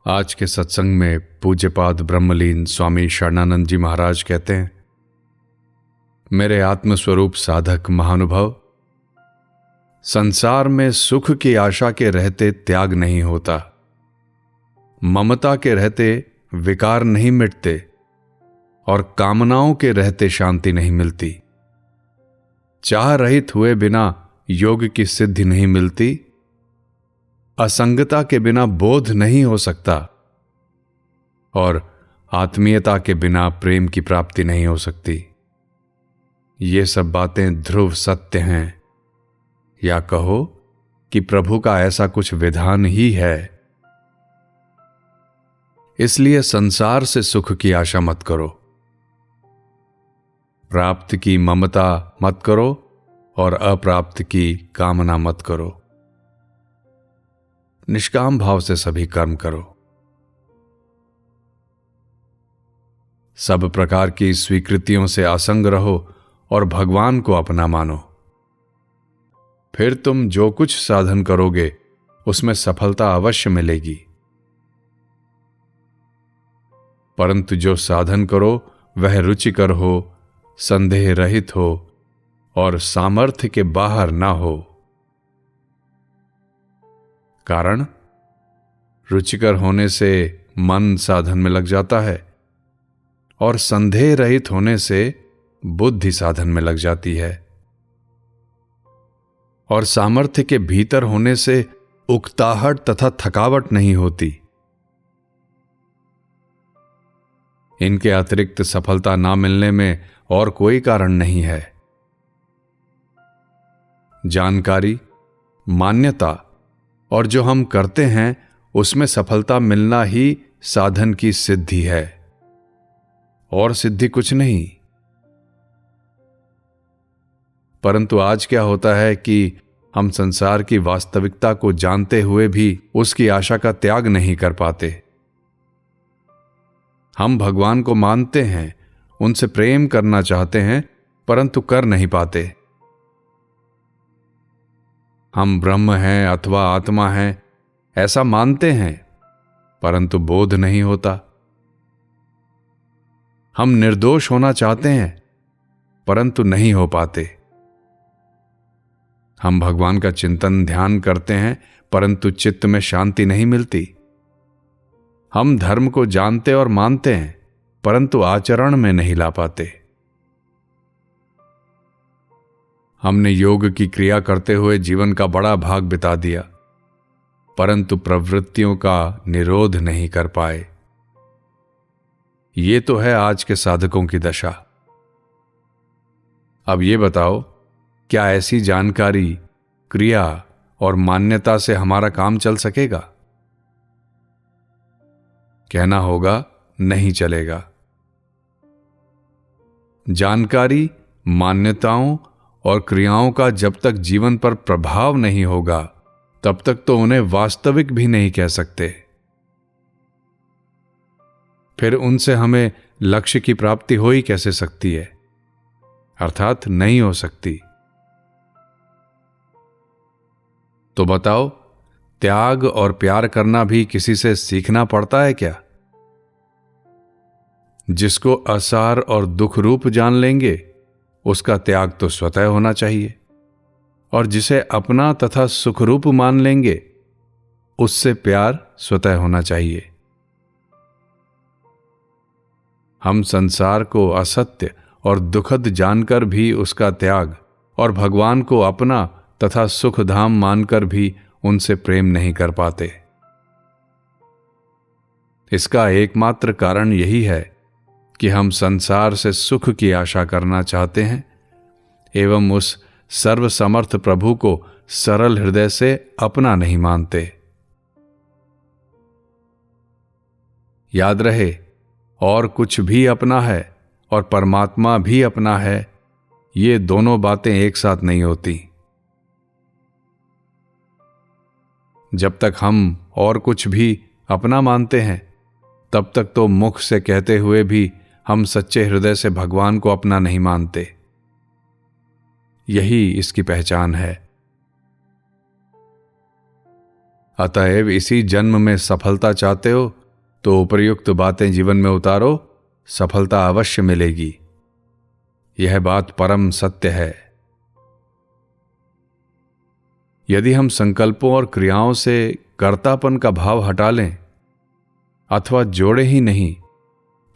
आज के सत्संग में पूज्यपाद ब्रह्मलीन स्वामी शरणानंद जी महाराज कहते हैं, मेरे आत्मस्वरूप साधक महानुभाव, संसार में सुख की आशा के रहते त्याग नहीं होता, ममता के रहते विकार नहीं मिटते और कामनाओं के रहते शांति नहीं मिलती। चाह रहित हुए बिना योग की सिद्धि नहीं मिलती, असंगता के बिना बोध नहीं हो सकता और आत्मीयता के बिना प्रेम की प्राप्ति नहीं हो सकती। ये सब बातें ध्रुव सत्य हैं, या कहो कि प्रभु का ऐसा कुछ विधान ही है। इसलिए संसार से सुख की आशा मत करो, प्राप्त की ममता मत करो और अप्राप्त की कामना मत करो। निष्काम भाव से सभी कर्म करो। सब प्रकार की स्वीकृतियों से असंग रहो और भगवान को अपना मानो। फिर तुम जो कुछ साधन करोगे उसमें सफलता अवश्य मिलेगी। परंतु जो साधन करो वह रुचिकर हो, संदेह रहित हो और सामर्थ्य के बाहर ना हो। कारण रुचिकर होने से मन साधन में लग जाता है और संदेह रहित होने से बुद्धि साधन में लग जाती है और सामर्थ्य के भीतर होने से उकताहट तथा थकावट नहीं होती। इनके अतिरिक्त सफलता ना मिलने में और कोई कारण नहीं है। जानकारी, मान्यता और जो हम करते हैं उसमें सफलता मिलना ही साधन की सिद्धि है, और सिद्धि कुछ नहीं। परंतु आज क्या होता है कि हम संसार की वास्तविकता को जानते हुए भी उसकी आशा का त्याग नहीं कर पाते। हम भगवान को मानते हैं, उनसे प्रेम करना चाहते हैं, परंतु कर नहीं पाते। हम ब्रह्म हैं अथवा आत्मा हैं ऐसा मानते हैं, परंतु बोध नहीं होता। हम निर्दोष होना चाहते हैं, परंतु नहीं हो पाते। हम भगवान का चिंतन ध्यान करते हैं, परंतु चित्त में शांति नहीं मिलती। हम धर्म को जानते और मानते हैं, परंतु आचरण में नहीं ला पाते। हमने योग की क्रिया करते हुए जीवन का बड़ा भाग बिता दिया, परंतु प्रवृत्तियों का निरोध नहीं कर पाए। ये तो है आज के साधकों की दशा। अब ये बताओ, क्या ऐसी जानकारी, क्रिया और मान्यता से हमारा काम चल सकेगा? कहना होगा नहीं चलेगा। जानकारी, मान्यताओं और क्रियाओं का जब तक जीवन पर प्रभाव नहीं होगा तब तक तो उन्हें वास्तविक भी नहीं कह सकते। फिर उनसे हमें लक्ष्य की प्राप्ति हो ही कैसे सकती है, अर्थात नहीं हो सकती। तो बताओ, त्याग और प्यार करना भी किसी से सीखना पड़ता है क्या? जिसको असार और दुख रूप जान लेंगे उसका त्याग तो स्वतः होना चाहिए, और जिसे अपना तथा सुखरूप मान लेंगे उससे प्यार स्वतः होना चाहिए। हम संसार को असत्य और दुखद जानकर भी उसका त्याग और भगवान को अपना तथा सुखधाम मानकर भी उनसे प्रेम नहीं कर पाते। इसका एकमात्र कारण यही है कि हम संसार से सुख की आशा करना चाहते हैं एवं उस सर्वसमर्थ प्रभु को सरल हृदय से अपना नहीं मानते। याद रहे, और कुछ भी अपना है और परमात्मा भी अपना है, ये दोनों बातें एक साथ नहीं होती। जब तक हम और कुछ भी अपना मानते हैं तब तक तो मुख से कहते हुए भी हम सच्चे हृदय से भगवान को अपना नहीं मानते। यही इसकी पहचान है। अतएव इसी जन्म में सफलता चाहते हो तो उपर्युक्त बातें जीवन में उतारो, सफलता अवश्य मिलेगी। यह बात परम सत्य है। यदि हम संकल्पों और क्रियाओं से कर्तापन का भाव हटा लें अथवा जोड़े ही नहीं,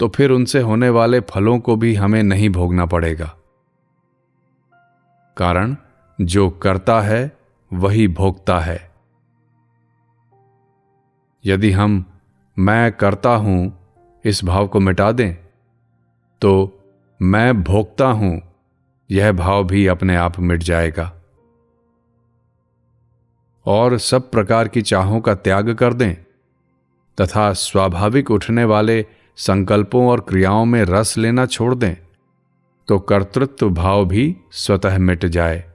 तो फिर उनसे होने वाले फलों को भी हमें नहीं भोगना पड़ेगा। कारण जो करता है वही भोगता है। यदि हम मैं करता हूं इस भाव को मिटा दें, तो मैं भोगता हूं यह भाव भी अपने आप मिट जाएगा। और सब प्रकार की चाहों का त्याग कर दें तथा स्वाभाविक उठने वाले संकल्पों और क्रियाओं में रस लेना छोड़ दें, तो कर्तृत्व भाव भी स्वतः मिट जाए।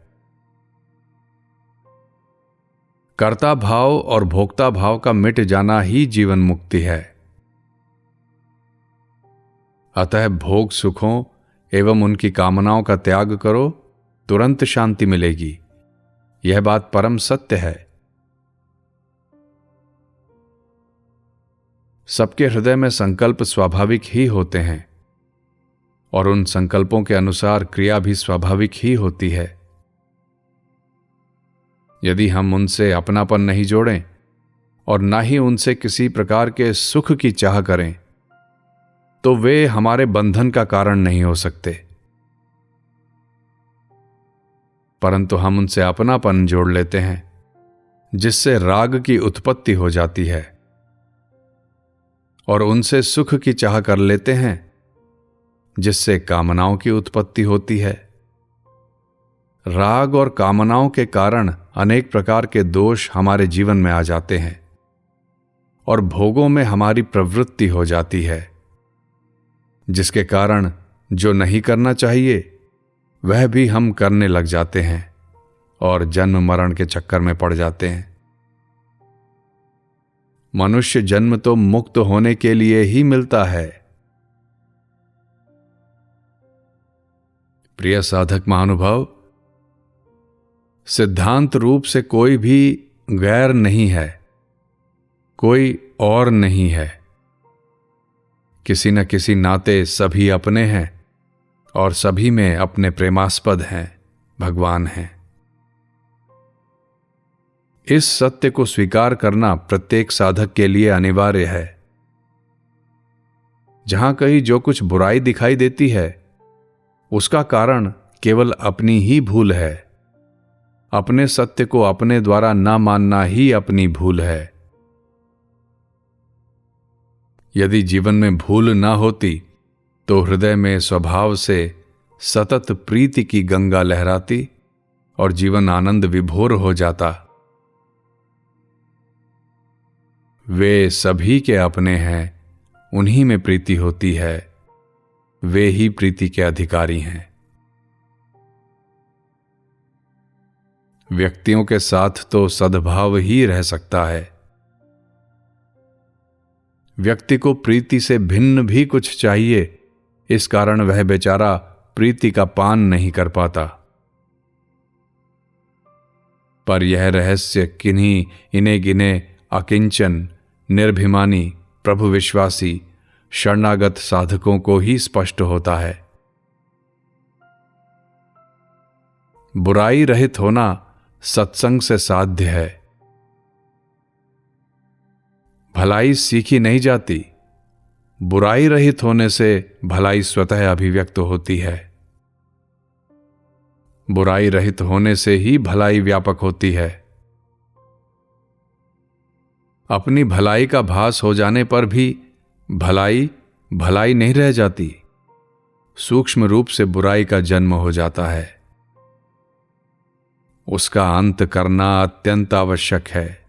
कर्ता भाव और भोक्ता भाव का मिट जाना ही जीवन मुक्ति है। अतः भोग सुखों एवं उनकी कामनाओं का त्याग करो, तुरंत शांति मिलेगी। यह बात परम सत्य है। सबके हृदय में संकल्प स्वाभाविक ही होते हैं और उन संकल्पों के अनुसार क्रिया भी स्वाभाविक ही होती है। यदि हम उनसे अपनापन नहीं जोड़ें और ना ही उनसे किसी प्रकार के सुख की चाह करें, तो वे हमारे बंधन का कारण नहीं हो सकते। परंतु हम उनसे अपनापन जोड़ लेते हैं, जिससे राग की उत्पत्ति हो जाती है, और उनसे सुख की चाह कर लेते हैं, जिससे कामनाओं की उत्पत्ति होती है। राग और कामनाओं के कारण अनेक प्रकार के दोष हमारे जीवन में आ जाते हैं और भोगों में हमारी प्रवृत्ति हो जाती है, जिसके कारण जो नहीं करना चाहिए वह भी हम करने लग जाते हैं और जन्म मरण के चक्कर में पड़ जाते हैं। मनुष्य जन्म तो मुक्त होने के लिए ही मिलता है। प्रिय साधक महानुभाव, सिद्धांत रूप से कोई भी गैर नहीं है, कोई और नहीं है। किसी न किसी नाते सभी अपने हैं और सभी में अपने प्रेमास्पद हैं, भगवान हैं। इस सत्य को स्वीकार करना प्रत्येक साधक के लिए अनिवार्य है। जहां कहीं जो कुछ बुराई दिखाई देती है, उसका कारण केवल अपनी ही भूल है। अपने सत्य को अपने द्वारा ना मानना ही अपनी भूल है। यदि जीवन में भूल ना होती तो हृदय में स्वभाव से सतत प्रीति की गंगा लहराती और जीवन आनंद विभोर हो जाता। वे सभी के अपने हैं, उन्हीं में प्रीति होती है, वे ही प्रीति के अधिकारी हैं। व्यक्तियों के साथ तो सद्भाव ही रह सकता है। व्यक्ति को प्रीति से भिन्न भी कुछ चाहिए, इस कारण वह बेचारा प्रीति का पान नहीं कर पाता। पर यह रहस्य किन्हीं इन्हें गिने अकिंचन, निर्भिमानी, प्रभु विश्वासी, शरणागत साधकों को ही स्पष्ट होता है। बुराई रहित होना सत्संग से साध्य है। भलाई सीखी नहीं जाती, बुराई रहित होने से भलाई स्वतः अभिव्यक्त होती है। बुराई रहित होने से ही भलाई व्यापक होती है। अपनी भलाई का भास हो जाने पर भी भलाई भलाई नहीं रह जाती, सूक्ष्म रूप से बुराई का जन्म हो जाता है। उसका अंत करना अत्यंत आवश्यक है।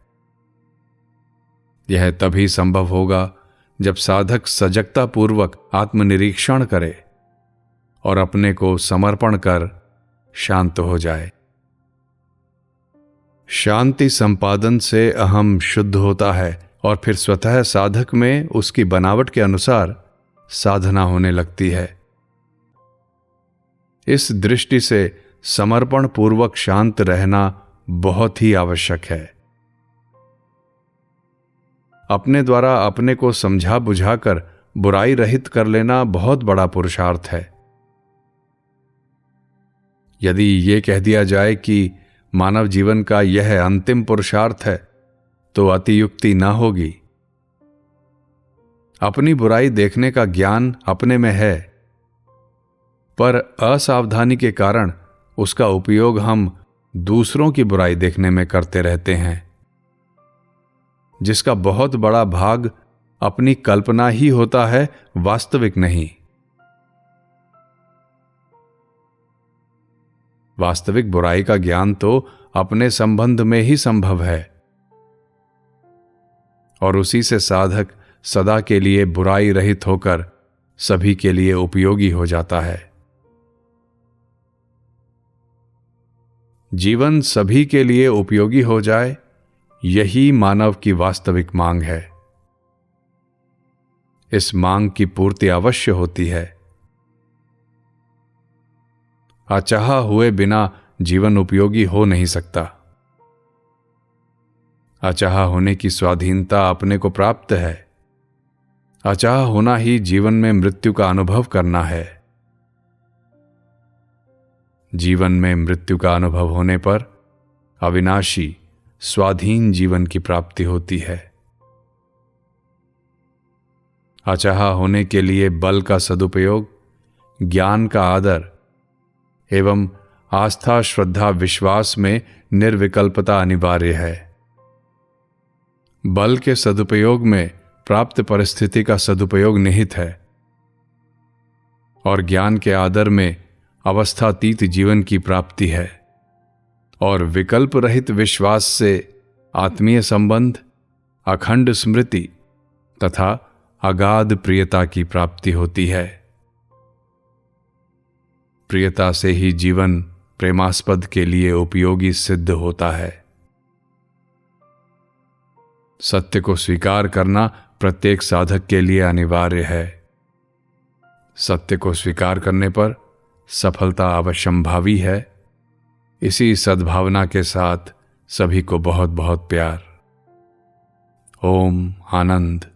यह तभी संभव होगा जब साधक सजगता पूर्वक आत्मनिरीक्षण करे और अपने को समर्पण कर शांत हो जाए। शांति संपादन से अहम शुद्ध होता है और फिर स्वतः साधक में उसकी बनावट के अनुसार साधना होने लगती है। इस दृष्टि से समर्पण पूर्वक शांत रहना बहुत ही आवश्यक है। अपने द्वारा अपने को समझा बुझाकर बुराई रहित कर लेना बहुत बड़ा पुरुषार्थ है। यदि ये कह दिया जाए कि मानव जीवन का यह अंतिम पुरुषार्थ है तो अतियुक्ति न होगी। अपनी बुराई देखने का ज्ञान अपने में है, पर असावधानी के कारण उसका उपयोग हम दूसरों की बुराई देखने में करते रहते हैं, जिसका बहुत बड़ा भाग अपनी कल्पना ही होता है, वास्तविक नहीं। वास्तविक बुराई का ज्ञान तो अपने संबंध में ही संभव है, और उसी से साधक सदा के लिए बुराई रहित होकर सभी के लिए उपयोगी हो जाता है। जीवन सभी के लिए उपयोगी हो जाए, यही मानव की वास्तविक मांग है। इस मांग की पूर्ति अवश्य होती है। अचाहा हुए बिना जीवन उपयोगी हो नहीं सकता। अचाहा होने की स्वाधीनता अपने को प्राप्त है। अचाहा होना ही जीवन में मृत्यु का अनुभव करना है। जीवन में मृत्यु का अनुभव होने पर अविनाशी स्वाधीन जीवन की प्राप्ति होती है। अचाहा होने के लिए बल का सदुपयोग, ज्ञान का आदर एवं आस्था, श्रद्धा, विश्वास में निर्विकल्पता अनिवार्य है। बल के सदुपयोग में प्राप्त परिस्थिति का सदुपयोग निहित है, और ज्ञान के आदर में अवस्थातीत जीवन की प्राप्ति है, और विकल्प रहित विश्वास से आत्मीय संबंध, अखंड स्मृति तथा अगाध प्रियता की प्राप्ति होती है। प्रियता से ही जीवन प्रेमास्पद के लिए उपयोगी सिद्ध होता है। सत्य को स्वीकार करना प्रत्येक साधक के लिए अनिवार्य है। सत्य को स्वीकार करने पर सफलता अवश्यंभावी है। इसी सद्भावना के साथ सभी को बहुत बहुत प्यार। ओम आनंद।